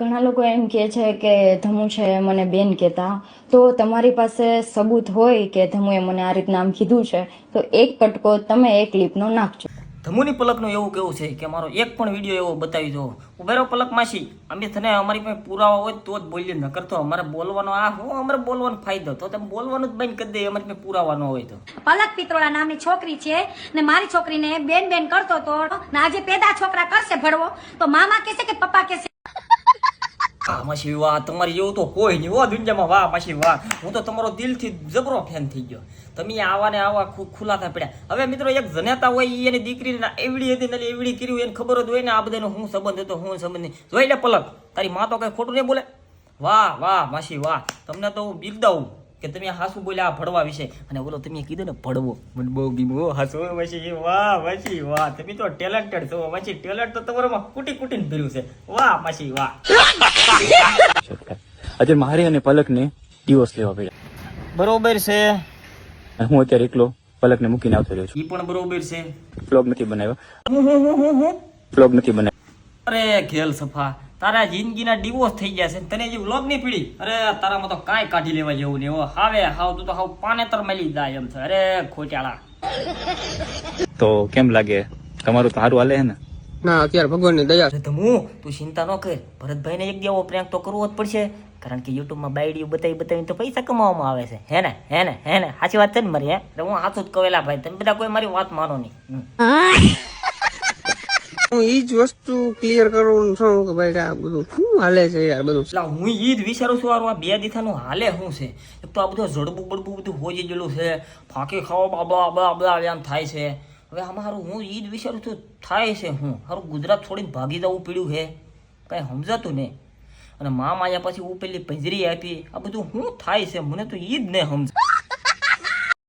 ઘણા લોકો એમ કહે છે કે ધમુ છે મને બેન કહેતા, તો તમારી પાસે સબૂત હોય કે ધમુએ મને આ રીતના આમ કીધું છે તો એક કટકો તમે એક ક્લિપનો નાખજો. ધમુની પલકનું એવું કેવું છે કે મારો એક પણ વિડીયો એવો બતાવી દો. ઉભેરો પલક માસી, અમે તને અમારી પાસે પુરાવા હોય તો જ બોલીએ, ન કરતો અમારે બોલવાનો આ હું અમારે બોલવાનો ફાયદો, તો તમે બોલવાનું જ બંધ કરી દે અમારી પાસે પુરાવા ન હોય તો. પલક પિત્રોડા નામની છોકરી છે ને મારી છોકરીને બેન બેન કરતો તો ને આજે પેદા છોકરા કરશે ભણવો તો મામા કહેશે કે પપ્પા કહેશે. વાહ માસી વાહ, તમારી જેવું તો કોઈ નહીં હો દુનિયામાં. વાહ માસી વાહ, હું તો તમારો દિલથી જબરો ફેન થઈ ગયો. તમે આવા ને આવા ખુલાતા પડ્યા. હવે મિત્રો એક જનેતા હોય એની દીકરીને એવડી હતી ને એવડી કર્યું એને ખબર જ હોય ને આ બધાનો હું સંબંધ હતો હું સંબંધ નહીં. જોઈ લે પલક, તારી માં તો કઈ ખોટું નહીં બોલે. વાહ વાહ માસી વાહ, તમને તો હું બિરદાવું કે તમે હાસુ બોલ્યા આ ભડવા વિશે. અને બોલો તમે કીધું ને ભડવો, મને બહુ ગમ્યું હાસુ માસી. વાહ માસી વાહ, તમે તો ટેલેન્ટેડ છો માસી. ટેલેન્ટ તો તમારામાં કુટી કુટીને ભર્યું છે. વાહ માસી વાહ. આજે મારે અને પલકને ડિવોર્સ લેવા પડ્યા. બરોબર છે, અને હું અત્યારે એકલો પલકને મૂકીને આવતો રહ્યો છું. ઈ પણ બરોબર છે. વ્લોગ નથી બનાવ્યો, વ્લોગ નથી બનાવ્યો. અરે ઘેલ સફા, તારા જિંદગીના ડિવોર્સ થઈ ગયા છે તને જે વ્લોગ ની પીડી. અરે તારામાં તો કાંઈ કાઢી લેવા જેવું નહીં. હાવે હાવ તું તો હાવ પાનેતર મળી જાય એમ છે. અરે ખોટાળા. તો કેમ લાગે, તમારું તો સારું હાલે છે ને? ના અત્યારે ભગવાનની દયા. ધમુ તું ચિંતા ન કર, ભરતભાઈને એક દેવો પ્રેન્ક તો કરવો જ પડશે, કારણ કે યુટ્યુબમાં બાયડીઓ બતાવીને તો પૈસા કમાવામાં આવે છે. હે ને સાચી વાત છે ને મારી? હે હું સાચું જ કવેલા ભાઈ, તમે બધા કોઈ મારી વાત માનો નહીં. હું ઈ જ વસ્તુ ક્લિયર કરું છું કે ભાઈ આ બધું શું હાલે છે યાર બધું. એટલે હું ઈ જ વિચારું છું આ બે દીથાનું હાલે શું છે. એક તો આ બધું જડબું બડબું બધું હોજી ગયેલું છે, ફાંકી ખાવા બાબા એમ થાય છે. હવે આમાં હારું હું ઈ જ વિચારું છું થાય છે હું હારું ગુજરાત છોડીને ભાગી જવું પડ્યું છે, કાંઈ સમજાતું નહીં. અને મા માયા પછી ઉપેલી પંજરી આપી, આ બધું શું થાય છે મને તો ઈ જ નહીં સમજ.